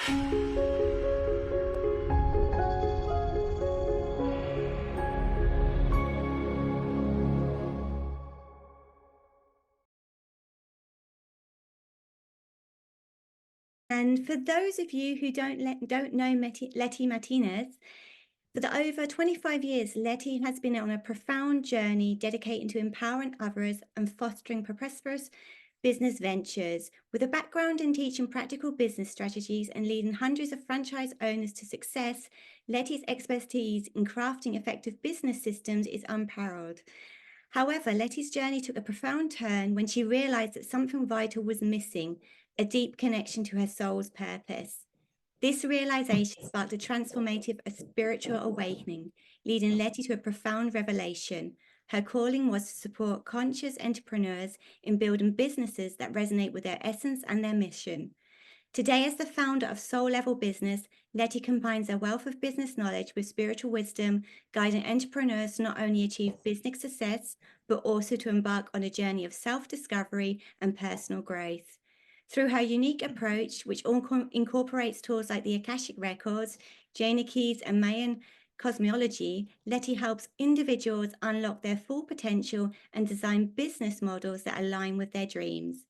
And for those of you who don't know Lety Martinez, for the over 25 years, Lety has been on a profound journey dedicated to empowering others and fostering prosperous business ventures. With a background in teaching practical business strategies and leading hundreds of franchise owners to success, Lety's expertise in crafting effective business systems is unparalleled. However, Lety's journey took a profound turn when she realized that something vital was missing, a deep connection to her soul's purpose. This realization sparked a transformative, spiritual awakening, leading Lety to a profound revelation. Her calling was to support conscious entrepreneurs in building businesses that resonate with their essence and their mission. Today, as the founder of Soul Level Business, Lety combines a wealth of business knowledge with spiritual wisdom, guiding entrepreneurs to not only achieve business success, but also to embark on a journey of self-discovery and personal growth. Through her unique approach, which incorporates tools like the Akashic Records, Jaina Keys, and Mayan Cosmology, Lety helps individuals unlock their full potential and design business models that align with their dreams.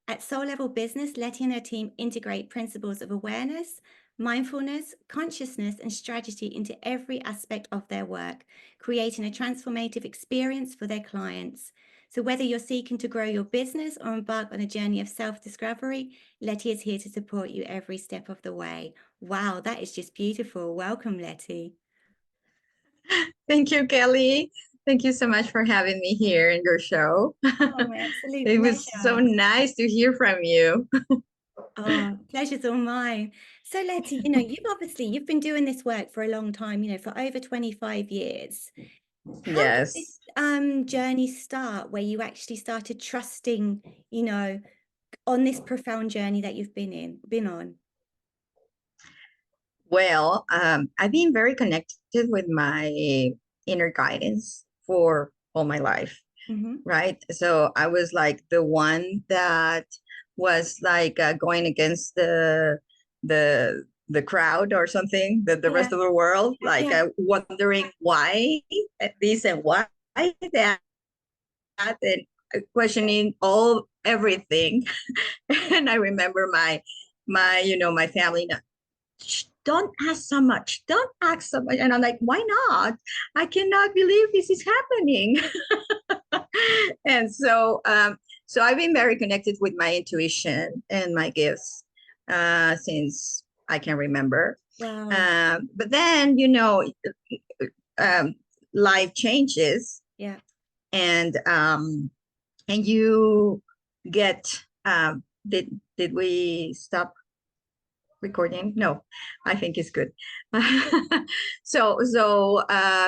At Soul Level Business, Lety and her team integrate principles of awareness, mindfulness, consciousness, and strategy into every aspect of their work, creating a transformative experience for their clients. So whether you're seeking to grow your business or embark on a journey of self-discovery, Lety is here to support you every step of the way. Wow, that is just beautiful. Welcome, Lety. Thank you, Kelly. Thank you so much for having me here in your show. Oh, my absolute It pleasure. was so nice to hear from you. Oh, pleasure's all mine. So Lety, you've been doing this work for a long time, for over 25 years. How did this Yes. journey start, where you actually started trusting, on this profound journey that you've been on? Well, I've been very connected with my inner guidance for all my life, Mm-hmm. right? So I was like the one that was like going against the crowd or something, the rest Yeah, of the world, like yeah. wondering why this and why that, and questioning everything. And I remember my family, don't ask so much, don't ask so much. And I'm like, why not? I cannot believe this is happening. And so I've been very connected with my intuition and my gifts since I can remember. Wow. But then, um, life changes, Yeah. and you get did we stop recording? No, I think it's good. So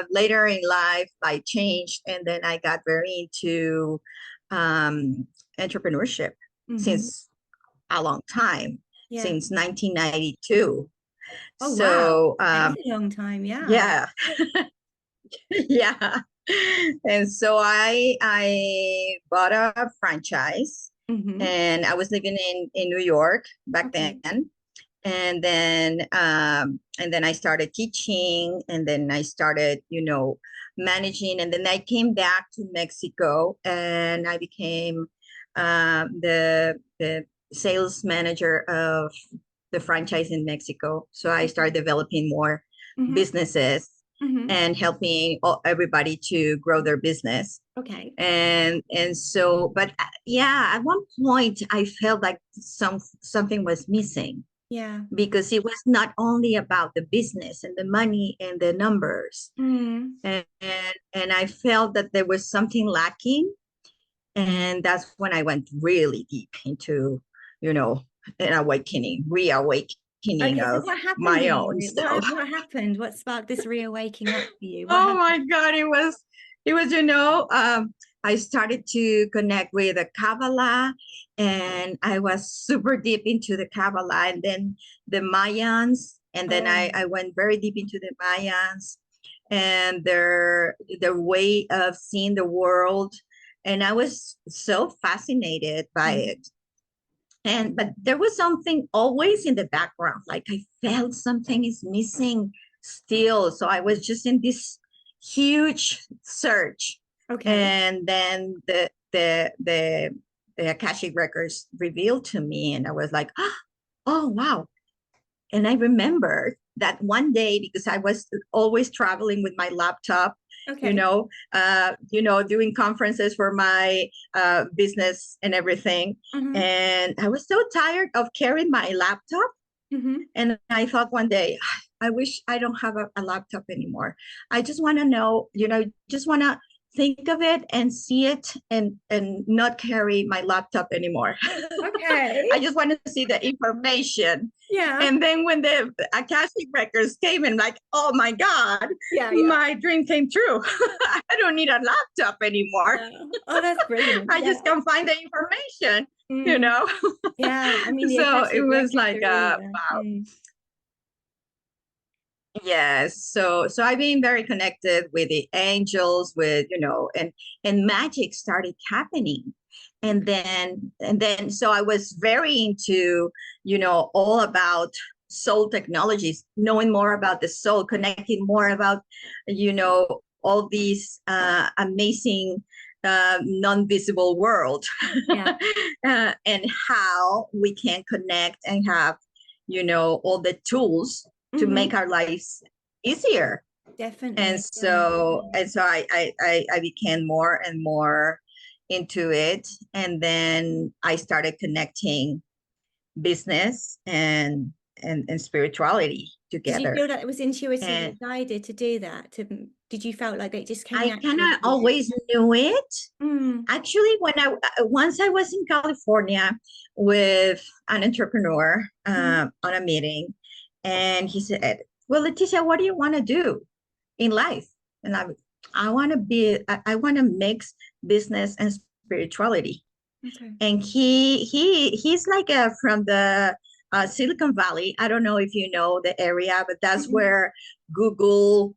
later in life I changed, and then I got very into entrepreneurship Mm-hmm. since a long time, Yeah. since 1992. Oh, wow. So That is a long time. Yeah. yeah. Yeah. And so I bought a franchise, Mm-hmm. and I was living in New York back then. Okay. And then I started teaching, and then I started, managing, and then I came back to Mexico, and I became the sales manager of the franchise in Mexico. So I started developing more Mm-hmm. businesses Mm-hmm. and helping everybody to grow their business. Okay. And so, but yeah, at one point I felt like something was missing, Yeah. because it was not only about the business and the money and the numbers. Mm. And I felt that there was something lacking. And that's when I went really deep into, an reawakening Okay, so of what happened my in own self. what happened? What sparked this reawakening up for you? What Oh happened? my God, it was, I started to connect with the Kabbalah, and I was super deep into the Kabbalah, and then the Mayans, and then Oh, I went very deep into the Mayans and their way of seeing the world. And I was so fascinated by mm, it. But there was something always in the background, like I felt something is missing still. So I was just in this huge search. Okay. And then the Akashic Records revealed to me, and I was like, oh wow. And I remember that one day, because I was always traveling with my laptop, Okay. doing conferences for my business and everything. Mm-hmm. And I was so tired of carrying my laptop. Mm-hmm. And I thought one day, I wish I don't have a laptop anymore. I just want to know, just want to think of it and see it, and not carry my laptop anymore. Okay. I just want to see the information. Yeah. And then when the Akashic Records came in, like, oh my God, Yeah. Yeah. my dream came true. I don't need a laptop anymore. Yeah. Oh, that's brilliant. I Yeah. just can find the information, you Mm. know? Yeah. I mean, the So it Akashic was records like, are really wow. Yes. So I've been very connected with the angels, with, and magic started happening. And then so I was very into, all about soul technologies, knowing more about the soul, connecting more about, all these amazing non-visible world. Yeah. And how we can connect and have, all the tools to Mm-hmm. make our lives easier. And Definitely. Yeah. so and so I became more and more into it. And then I started connecting business and spirituality Did you feel together. that it was intuitively And guided to do that? Did you felt like it just came I kind naturally of to you? always knew it. Mm. Actually, when I once I was in California with an entrepreneur Mm-hmm. on a meeting, and he said, "Well, Leticia, what do you want to do in life?" And I want to mix business and spirituality. Okay. And he's like from the Silicon Valley. I don't know if you know the area, but that's Mm-hmm. where Google,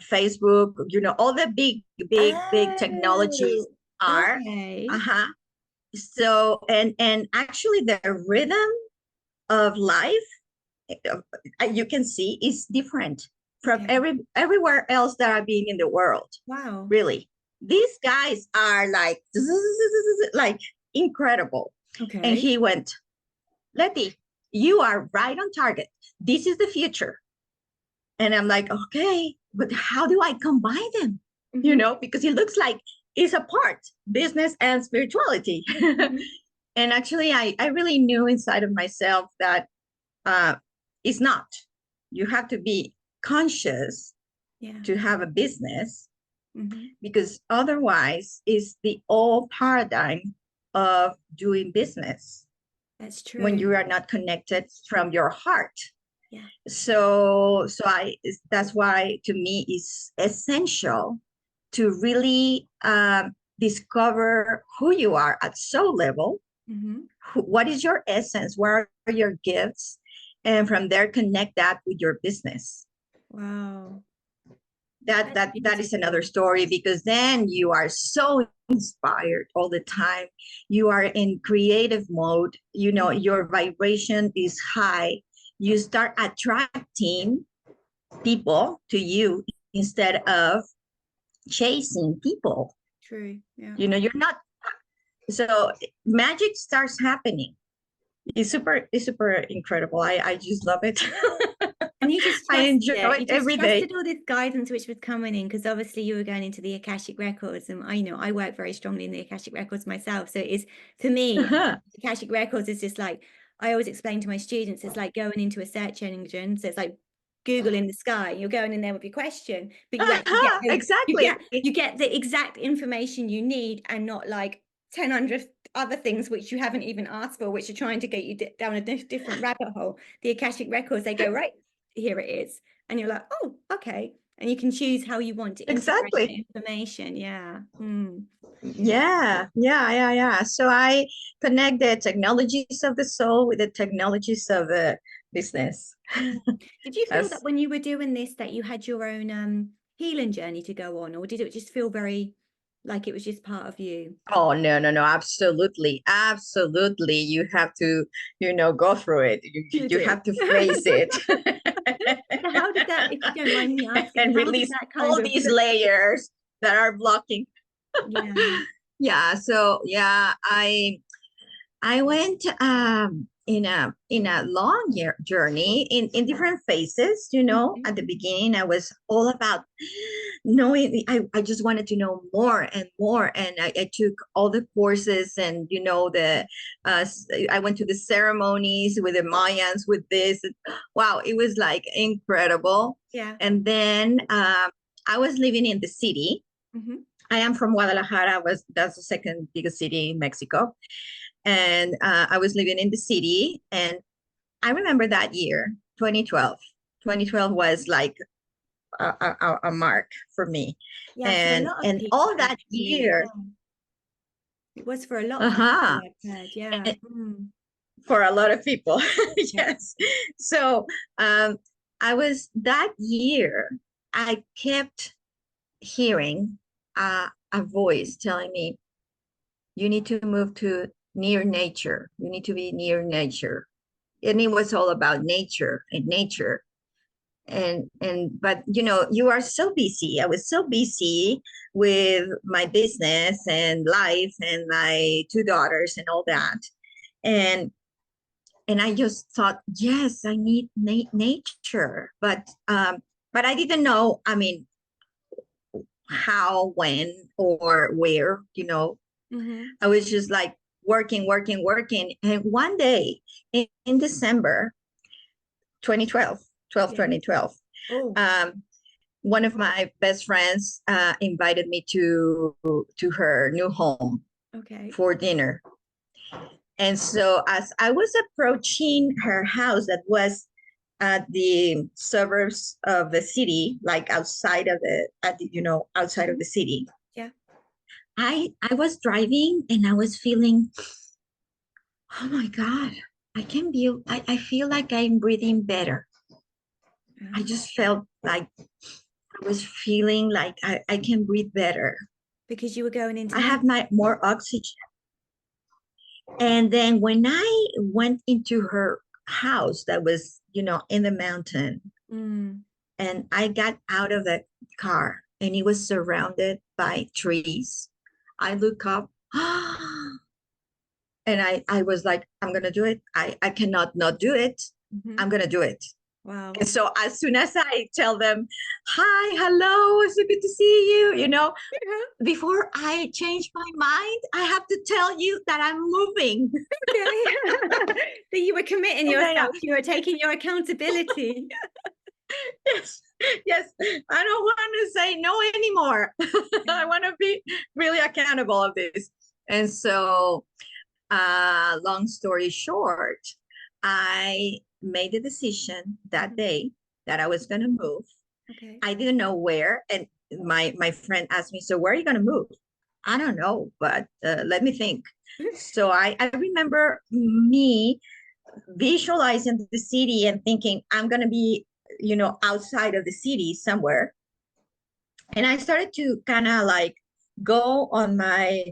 Facebook, all the big technologies Oh, are. okay. Uh-huh. So and actually the rhythm of life, you can see is different from Okay. everywhere else that I've been in the world. Wow. Really, these guys are like like incredible. And Okay. he went, Letty, you are right on target. This is the future. And I'm like, okay, but how do I combine them? Mm-hmm. Because it looks like it's a part, business and spirituality. Mm-hmm. And actually, I really knew inside of myself that uh, it's not. You have to be conscious Yeah. to have a business, Mm-hmm. because otherwise it's the old paradigm of doing business That's when true. you are not connected from your heart. Yeah. So that's why to me it's essential to really discover who you are at soul level. Mm-hmm. What is your essence? What are your gifts? And from there, connect that with your business. Wow. that That's that that is another beautiful. story, because then you are so inspired all the time. You are in creative mode, your vibration is high. You start attracting people to you instead of chasing people. True. Yeah. You're not. So magic starts happening. It's super incredible. I just love it. And you just I trusted enjoy it. it You just every day. trusted all this guidance which was coming in, because obviously you were going into the Akashic Records, and I work very strongly in the Akashic Records myself. So it is, for me, Uh-huh. Akashic Records is just like, I always explain to my students, it's like going into a search engine. So it's like Google in the sky. You're going in there with your question, but you actually get Uh-huh. you Exactly. get the exact information you need, and not like 10 other things which you haven't even asked for, which are trying to get you down a different rabbit hole. The Akashic Records, they go, right, here it is. And you're like, oh, okay. And you can choose how you want to integrate the Exactly. information. Yeah. Mm. Yeah. So I connect the technologies of the soul with the technologies of the business. Mm. Did you feel that As when you were doing this, that you had your own healing journey to go on, or did it just feel very Like it was just part of you. Oh, no, no, no, absolutely. Absolutely. You have to, go through it. You You did. have to face it So how did that, if you don't mind me asking, and how did release that kind all of these layers that are blocking. yeah. Yeah. So yeah, I went in a long year journey in different phases. Mhm. At the beginning, I was all about knowing. I just wanted to know more and more, and I took all the courses, and I went to the ceremonies with the Mayans with this. Wow, it was like incredible. Yeah. And then I was living in the city. Hmm. I am from Guadalajara. That's the second biggest city in Mexico, and I was living in the city. And I remember that year, 2012. 2012 was like a mark for me, Yeah, for a and lot of and people all that actually. year, Yeah. It was for a lot of uh-huh, people I've heard. Yeah. and Mm. for a lot of people, Yeah. yes. So um, I was that year. I kept hearing a voice telling me, "You need to move to near nature. You need to be near nature." And it was all about nature and nature. But you are so busy. I was so busy with my business and life and my two daughters and all that. And and I just thought, yes, I need nature. But I didn't know, I mean, how, when, or where. Hmm. I was just like working, working, working. And one day in December 2012, Yeah. 2012, Oh, um, one of my best friends invited me to her new home okay. for dinner. And so as I was approaching her house that was at the suburbs of the city, like outside of Mhm. the city, Yeah. I was driving and I was feeling, oh my God, I feel like I'm breathing better. I Ah. just felt like I was feeling like I can breathe better. Because you were going into I have nature. my more oxygen. And then when I went into her house that was, in the mountain, Mm. and I got out of the car and it was surrounded by trees, I look up and I was like, I'm gonna do it. I cannot not do it. Hmm. I'm gonna do it. Wow. And so as soon as I tell them, hi, hello, it's so good to see you, before I change my mind, I have to tell you that I'm moving. Okay. So you were committing And yourself. You were taking your accountability. yes, yes, I don't want to say no anymore. I want to be really accountable of this. And so, long story short, I made the decision that Mhm. day that I was going to move. Okay. I didn't know where, and my friend asked me, "So where are you going to move?" I don't know, but let me think. So I remember me visualizing the city and thinking I'm going to be, outside of the city somewhere. And I started to kind of like go on my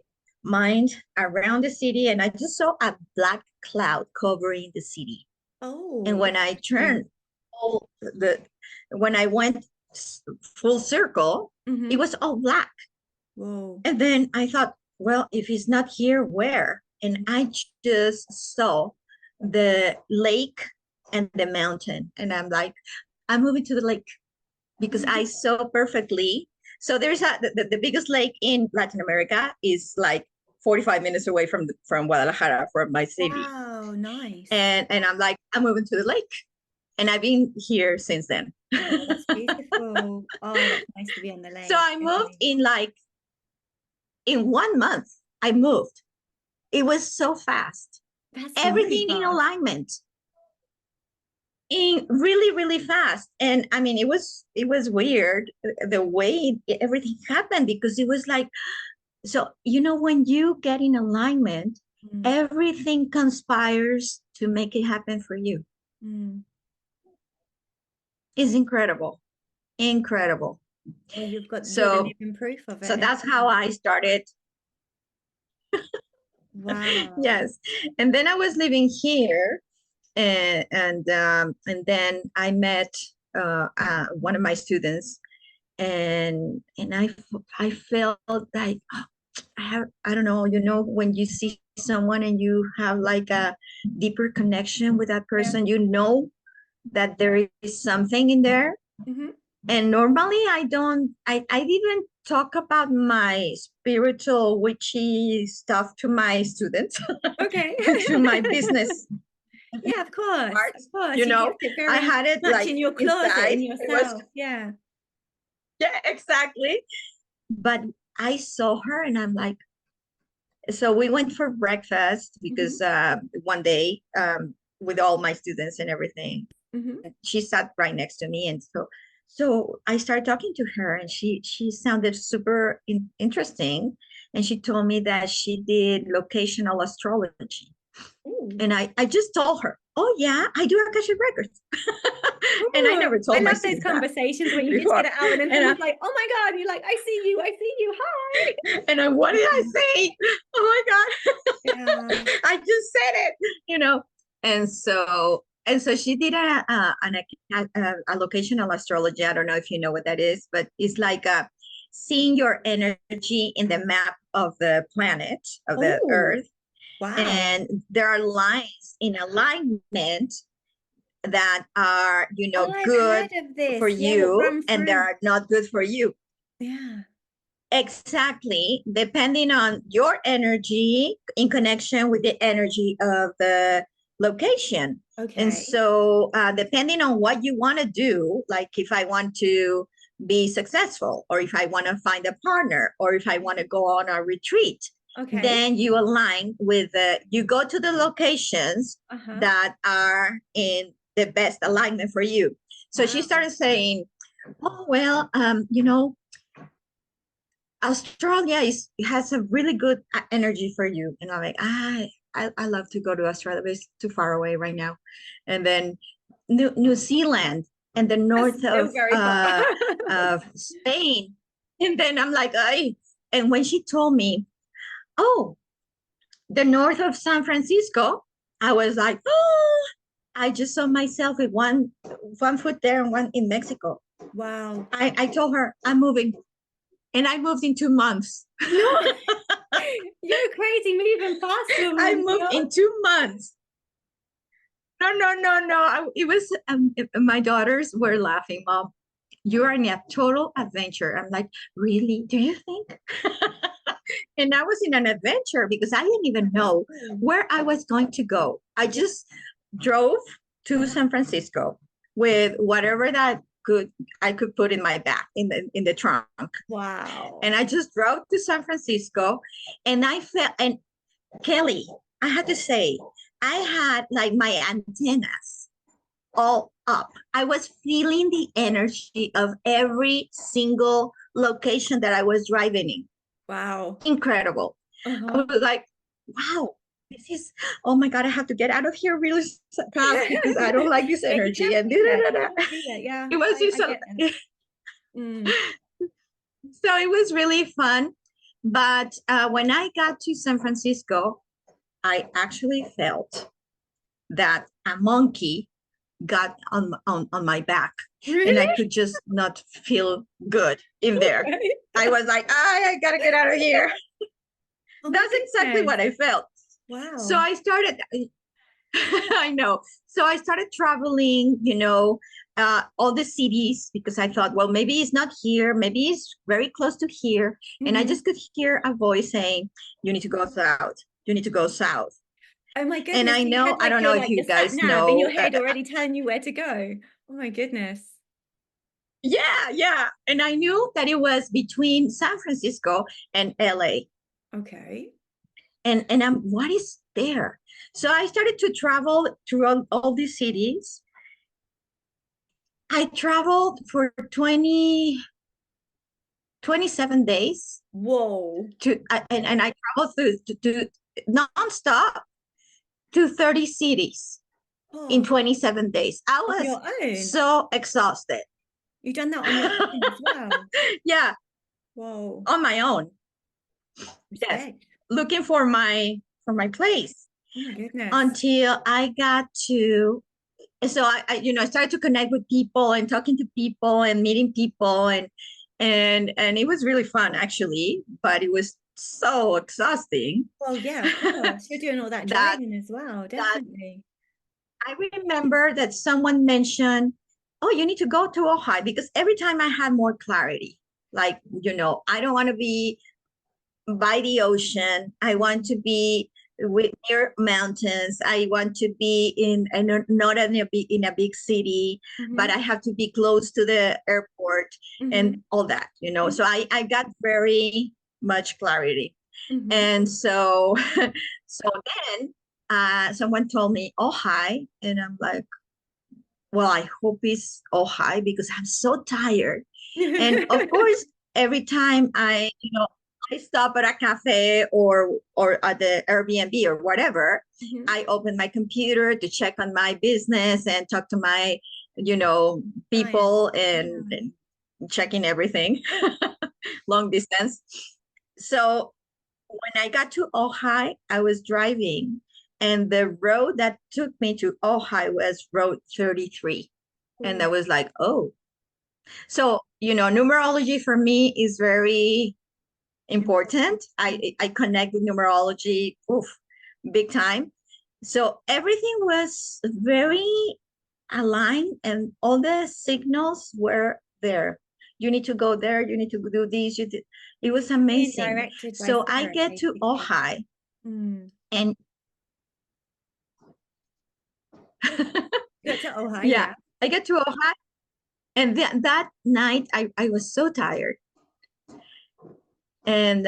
mind around the city, and I just saw a black cloud covering the city. And Oh, when I interesting. turned all the when I went full circle, it Hmm. was all black. Whoa. And then I thought, well, if he's not here, where? And I just saw the lake and the mountain. And I'm like, I'm moving to the lake because I saw perfectly. So there's the biggest lake in Latin America is like 45 minutes away from Guadalajara, from my city. Wow, nice. And I'm like, I'm moving to the lake. And I've been here since then. Oh, that's beautiful. Oh, that's nice to be on the So lake. I moved Definitely. in 1 month. I moved. It was so fast. That's really Everything in fast. alignment, in really, really fast. And I mean, it was weird the way everything happened, because it was like, so when you get in alignment, Mm, everything conspires to make it happen for you. mm. It's incredible. Incredible. Well, you've got, you're the So, living proof of so it. that's how I started. Wow. Yes. And then I was living here, and then I met one of my students, and I felt like, I don't know, when you see someone and you have like a deeper connection with that Yeah. person, that there is something in there. Mm-hmm. And normally I didn't talk about my spiritual witchy stuff to my students Okay. to my business Yeah, of course. part. Of course. You kept it I very had it much like in your closet, inside. in It was, yourself. Yeah. yeah, exactly. But I saw her and I'm like, so we went for breakfast Mm-hmm. because one day, with all my students and everything, Mm-hmm. she sat right next to me, and so I started talking to her, and she sounded super interesting, and she told me that she did locational astrology, Ooh. and I just told her, oh yeah, I do Akashic Records. And I never Ooh. I told my love those students that conversations when you just get before. it out and then and I, someone's like, oh my God, and you're like, I see you, hi. what did I say? Oh my God. Yeah. I just said it. And so she did a locational astrology. I don't know if you know what that is, but it's like seeing your energy in the map of the planet, of the Oh, earth. wow. And there are lines in alignment that are, Oh, I've good heard of for this. Yeah, what you, run and they through. are not good for you. Yeah. Exactly, depending on your energy in connection with the energy of the location. And Okay. so, depending on what you want to do, like if I want to be successful, or if I want to find a partner, or if I want to go on a retreat, Okay. then you align with you go to the locations Uh-huh. that are in the best alignment for you. So she Wow. started saying, oh, well, Australia has a really good energy for you. And I'm like, I love to go to Australia, but it's too far away right now. And then New Zealand and the That's north still very far. of Spain. And then I'm like, and when she told me, oh, the north of San Francisco, I was like, oh, I just saw myself with one foot there and one in Mexico. Wow. I told her I'm moving, and I moved in 2 months. No, you're crazy moving fast, I woman. moved in 2 months. No, no, no, no. It was my daughters were laughing, Mom. You are in a total adventure. I'm like, really? Do you think? And I was in an adventure because I didn't even know where I was going to go. I Yeah. just drove to Uh-huh. San Francisco with whatever that I could put in my back in the trunk. Wow. And I just drove to San Francisco, and I felt, and Kelly, I had to say, I had like my antennas all up. I was feeling the energy of every single location that I was driving in. Wow. Incredible. I Uh-huh. was like, wow, this is, oh my God, I have to get out of here really fast because I don't like this Yeah, you energy. can And feel it. You can feel it. Yeah, it was just I so, get it. Mm. so it was really fun. But when I got to San Francisco, I actually felt that a monkey got on my back, and I Really? could just not feel good in there. Okay. I was like, I gotta get out of here. Oh my That's exactly goodness. what I felt. So Wow. I started, I know. So I started traveling, all the cities, because I thought, well, maybe it's not here, maybe it's very close to here. And I Hmm. just could hear a voice saying, you need to go south. You need to go south. Oh my And goodness. I You know, had I don't know if like you your sat guys nav in your know. head already telling you where to go. Oh my goodness. Yeah, yeah. And I knew that it was between San Francisco and LA. Okay. And what is there? So I started to travel through all these cities. I traveled for 27 days Whoa. and I traveled through to nonstop to 30 cities in Oh, 27 days. I on was your own. so exhausted. You've done that on your own as well. Yeah, Whoa. on my own. Yes, Respect. looking for my place Oh my goodness. until I got to. So I started to connect with people and talking to people and meeting people and it was really fun actually, but it was so exhausting. Well, yeah, of course. You're doing all that that driving as well, that definitely. I remember that someone mentioned, "Oh, you need to go to Ohio," because every time I had more clarity, like I don't want to be by the ocean. I want to be near mountains. I want to be not in a big city, but Mm-hmm. I have to be close to the airport Mm-hmm. and all that. So I got very much clarity. Mm-hmm. And so so then someone told me Ohio, and I'm like, well, I hope it's Ohio because I'm so tired. And of course, every time I stop at a cafe or at the Airbnb or whatever, Mm-hmm. I open my computer to check on my business and talk to my, Client. people Yeah. and checking everything long distance. So when I got to Ojai, I was driving, and the road that took me to Ojai was Road 33. And I Cool. was like, oh. So, numerology for me is very important. Mm. I connect with numerology, oof, big time. So everything was very aligned, and all the signals were there. You need to go there. You need to do this. It was Being amazing. directed by So I spirit, get to basically. Ojai, Mm. and You got to Ojai, yeah, yeah. I get to Ojai, and that night I was so tired, and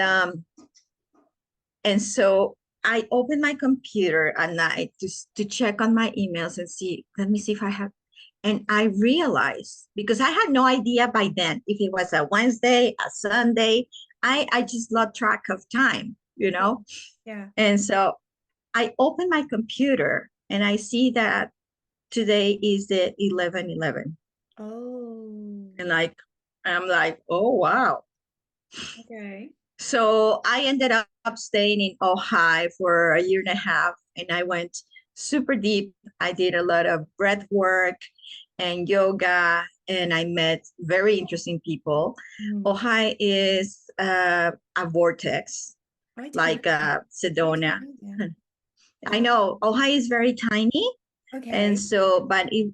so I opened my computer at night to check on my emails and let me see if I have. And I realized, because I had no idea by then if it was a Wednesday, a Sunday. I just lost track of time. Yeah. Yeah. And so I opened my computer and I see that today is the 11/11. Oh, And I'm like, oh, wow. okay. So I ended up staying in Ojai for a year and a half, and I went super deep. I did a lot of breath work and yoga, and I met very interesting people. Mm. Ojai is a vortex, I didn't know like that. I didn't Sedona. know that. I Wow. know Ojai is very tiny, and Okay. so, but it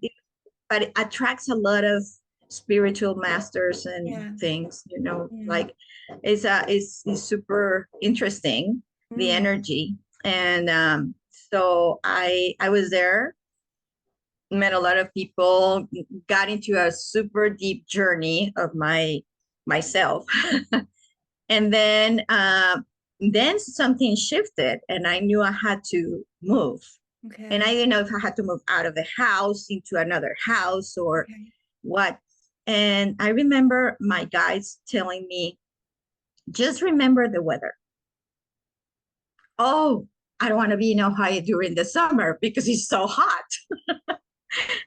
attracts a lot of spiritual masters and Yeah. things, Mm. like it's super interesting, the Mm. energy. And so I was there, met a lot of people, got into a super deep journey of myself. And then something shifted, and I knew I had to move. And I Okay. didn't know if I had to move out of the house into another house or Okay. what. And I remember my guides telling me, just remember the weather. Oh, I don't want to be in Ohio during the summer because it's so hot.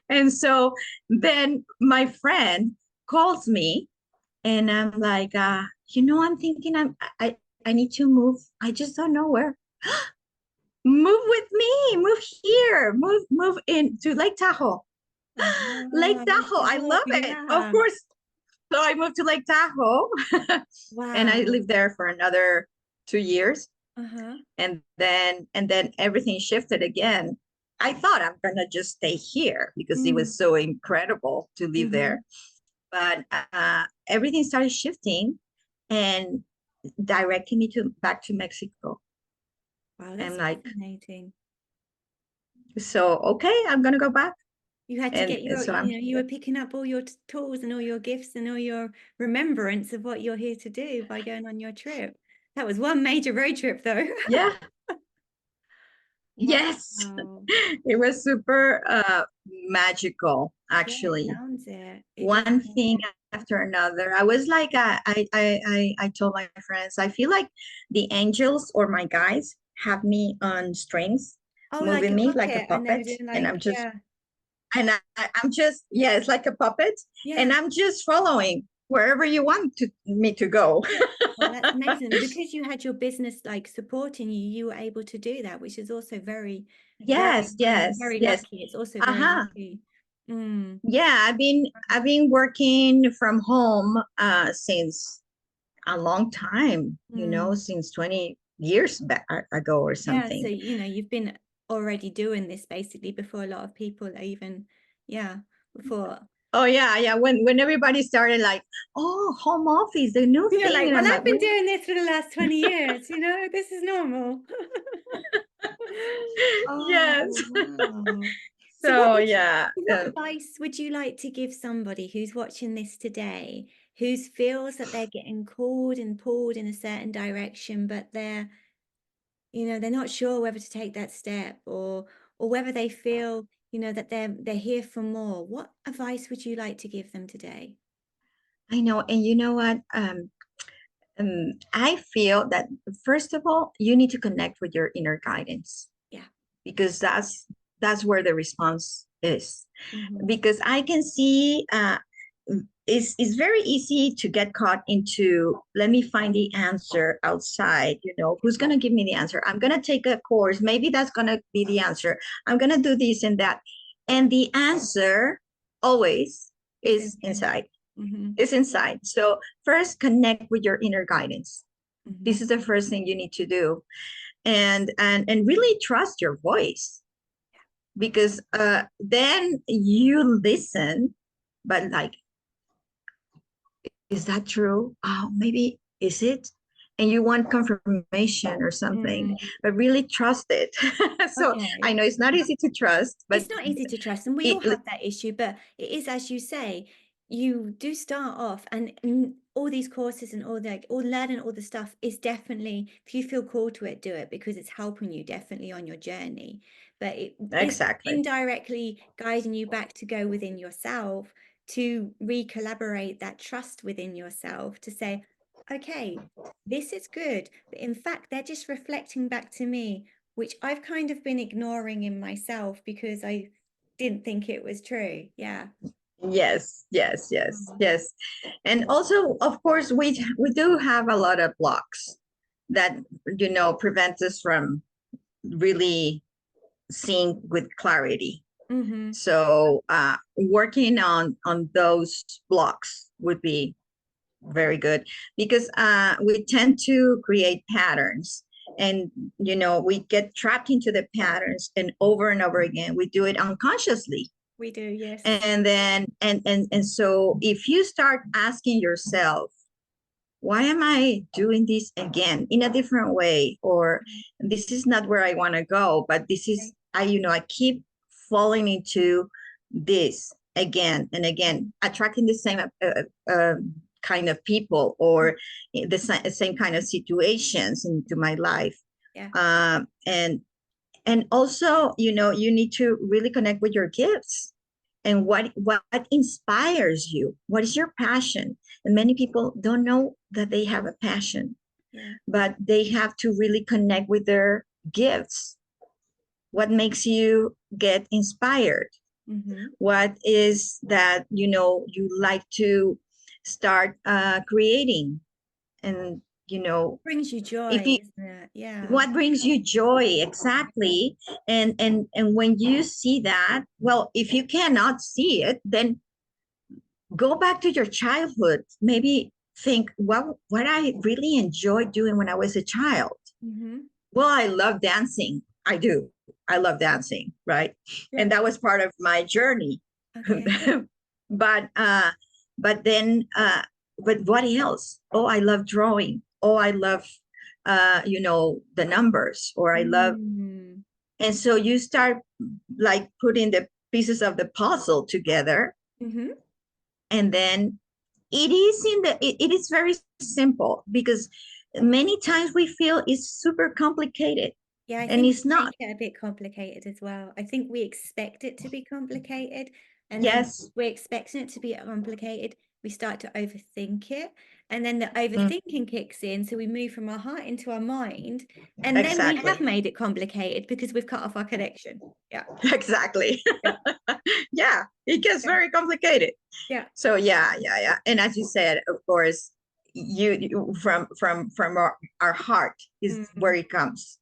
And so then my friend calls me, and I'm like, I'm thinking I need to move. I just don't know where. Move with me, move here, move into Lake Tahoe. Lake Ah, Tahoe, I oh, love it. Of yeah. course. So I moved to Lake Tahoe and I Wow. lived there for another 2 years. Uh-huh. And then everything shifted again. I thought I'm gonna just stay here because it Mm. was so incredible to live Mm-hmm. there. But everything started shifting and directing me to back to Mexico. Wow, And that's like, fascinating. so okay, I'm gonna go back. You had to And get your, so I'm you here. were picking up all your tools and all your gifts and all your remembrance of what you're here to do by going on your trip. That was one major road trip, though. Yeah. Yes. Wow. It was super magical, Yeah, it actually. sounds it. It does One sound thing it. after another. I was like, I told my friends, I feel like the angels or my guides have me on strings, Oh, like moving a me like a puppet, and they were puppet, doing and like, I'm just, yeah. I'm just, yeah, it's like a puppet, and Yeah. I'm just following wherever you want me to go. Well, that's amazing. Because you had your business like supporting you, you were able to do that, which is also very, very, Yes, yes, very yes. lucky. It's also very Uh-huh. lucky. Mm. Yeah, I've been working from home since a long time, Mm. since 20 years back ago or Yeah, so something. you've been already doing this basically before a lot of people are even, yeah, before. Oh yeah, yeah. When everybody started like, oh, home office, the new You're thing, like, and well, I'm like, I've been wait. doing this for the last 20 years, this is normal. Yes. Oh, wow. So So yeah. what advice would you like to give somebody who's watching this today, who feels that they're getting called and pulled in a certain direction, but they're not sure whether to take that step or whether they feel, that they're here for more. What advice would you like to give them today? I know, and you know what? I feel that first of all, you need to connect with your inner guidance, Yeah. because that's where the response is. Mm-hmm. Because I can see it's very easy to get caught into, let me find the answer outside. Who's going to give me the answer? I'm going to take a course, maybe that's going to be the answer. I'm going to do this and that, and the answer always It's is insane. inside. Mm-hmm. It's inside. So first, connect with your inner guidance. Mm-hmm. This is the first thing you need to do, and really trust your voice, because then you listen, but like, is that true? Oh, maybe is it? And you want confirmation or something, Mm. but really trust it. So I Okay. know it's not easy to trust, but It's not easy to trust, and we all it have that issue, but it is, as you say, you do start off, and all these courses and all learning all the stuff is definitely, if you feel called to it, do it because it's helping you definitely on your journey. But it is exactly. indirectly guiding you back to go within yourself, to recollaborate that trust within yourself, to say, okay, this is good, but in fact, they're just reflecting back to me, which I've kind of been ignoring in myself because I didn't think it was true. Yeah. Yes, yes, yes, Mm. yes. And also, of course, we do have a lot of blocks that prevent us from really seeing with clarity. Mm-hmm. So working on those blocks would be very good, because we tend to create patterns, and we get trapped into the patterns, and over again we do it unconsciously. We do, yes. And then and so if you start asking yourself, why am I doing this again in a different way, or this is not where I want to go, but this is, Okay. I keep falling into this again and again, attracting the same kind of people, or the same kind of situations into my life. Yeah. And also, you need to really connect with your gifts, and what inspires you, what is your passion. And many people don't know that they have a passion, Yeah. but they have to really connect with their gifts. What makes you get inspired? Mm-hmm. What is that you like to start creating? And Brings you if joy, you isn't it? Yeah. what brings you joy exactly. And when you see that, well, if you cannot see it, then go back to your childhood. Maybe think, what I really enjoyed doing when I was a child. Mm-hmm. Well, I love dancing. I do. I love dancing, right? Yeah. And that was part of my journey. Okay. but but then but what else? Oh, I love drawing. Oh, I love the numbers, or I love. Mm. And so you start like putting the pieces of the puzzle together, Mm-hmm. and then it is very simple, because many times we feel it's super complicated, Yeah, I and think it's we make not. it a bit complicated as well. I think we expect it to be complicated, and then Yes. we're expecting it to be complicated we start to overthink it. And then the overthinking kicks in. So we move from our heart into our mind. And then we have made it complicated because we've cut off our connection. Yeah. Exactly. Yeah. Yeah. It gets very complicated. Yeah. So yeah. And as you said, of course, you from our heart is where it comes.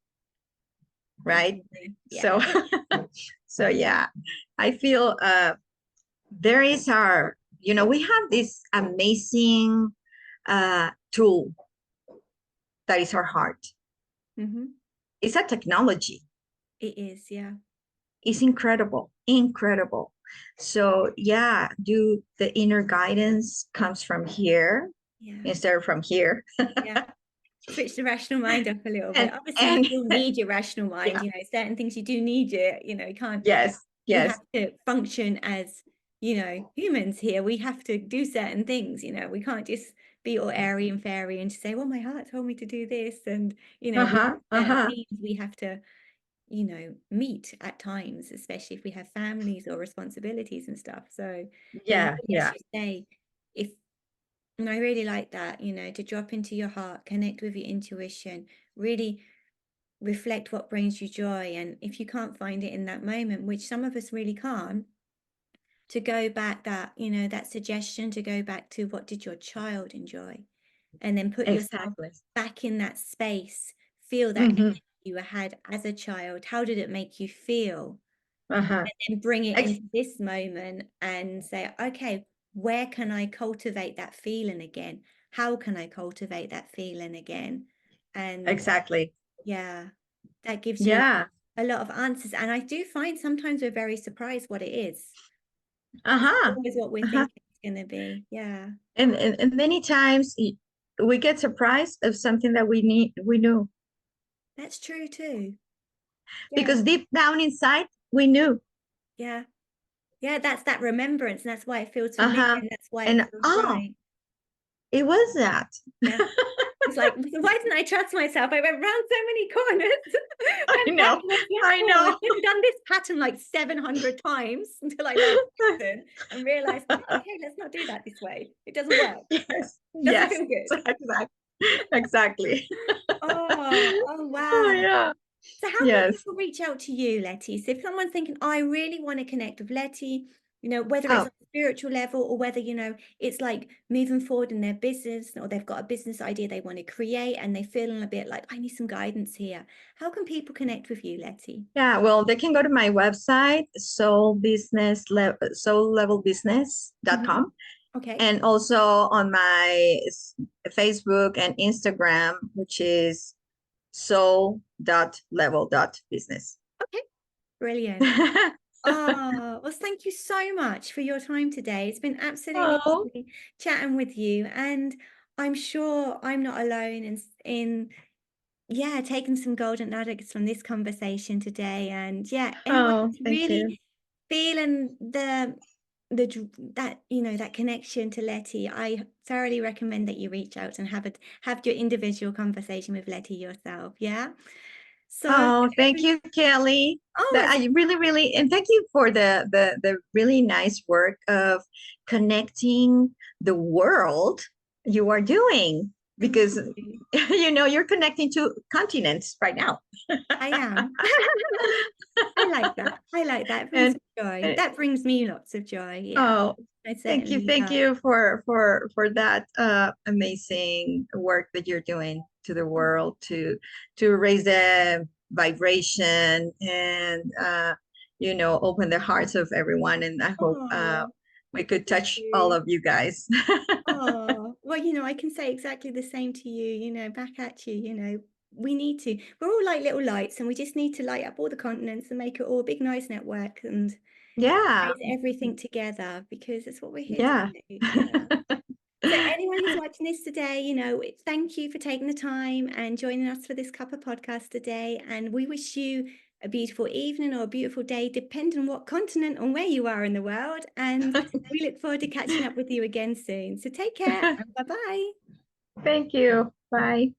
Right. Yeah. So so yeah, I feel there is our, we have this amazing tool that is our heart. It's a technology. It is, yeah. It's incredible. So yeah, the inner guidance comes from here instead of from here. Yeah. Switch the rational mind up a little bit. And, Obviously, you still need your rational mind. Yeah. Certain things you do need it. You can't. Yes. We have to function as humans here. We have to do certain things. We can't just be all airy and fairy and just say, "Well, my heart told me to do this," and needs we have to meet at times, especially if we have families or responsibilities and stuff. So Yeah. as you say, and I really like that, to drop into your heart, connect with your intuition, really reflect what brings you joy. And if you can't find it in that moment, which some of us really can't, to go back that suggestion to go back to what did your child enjoy, and then put yourself back in that space, feel that energy you had as a child. How did it make you feel? And then bring it into this moment and say, okay, where can I cultivate that feeling again? How can I cultivate that feeling again? And yeah, that gives you a lot of answers. And I do find sometimes we're very surprised what it is. Always what we're thinking it's going to be. Yeah. And many times we get surprised of something that we knew. That's true too. Because deep down inside, we knew. Yeah. Yeah, that's that remembrance. And that's why it feels familiar. And that's why it feels right. It was that. Yeah. It's like, why didn't I trust myself? I went round so many corners. I know. I've done this pattern like 700 times until I learned the and realized, okay, let's not do that this way. It doesn't work. Yes. Doesn't feel good. Exactly. Oh, wow. Oh, yeah. So how can people reach out to you, Lety? So if someone's thinking, I really want to connect with Lety, whether it's on a spiritual level or whether, it's like moving forward in their business, or they've got a business idea they want to create and they're feeling a bit like, I need some guidance here. How can people connect with you, Lety? Yeah, well, they can go to my website, soullevelbusiness.com. Okay. And also on my Facebook and Instagram, which is soul.level.business. Okay. Brilliant. Oh, well, thank you so much for your time today. It's been absolutely lovely chatting with you. And I'm sure I'm not alone in taking some golden nuggets from this conversation today. And anyone who's really feeling that connection to Lety, I thoroughly recommend that you reach out and have your individual conversation with Lety yourself. Yeah. So thank you, Kelly. I really, and thank you for the really nice work of connecting the world you are doing, because you're connecting to continents right now. I am. I like that. It brings me joy. That brings me lots of joy. Yeah. Thank you for that amazing work that you're doing to the world to raise the vibration and open the hearts of everyone. And I hope we could touch all of you guys. Well, I can say exactly the same to you, back at you, we need to. We're all like little lights, and we just need to light up all the continents and make it all a big, nice network and raise everything together, because that's what we're here to do. Yeah. So anyone who's watching this today, thank you for taking the time and joining us for this Cuppa podcast today. And we wish you a beautiful evening or a beautiful day, depending on what continent and where you are in the world. And we look forward to catching up with you again soon. So take care and bye-bye. Thank you. Bye.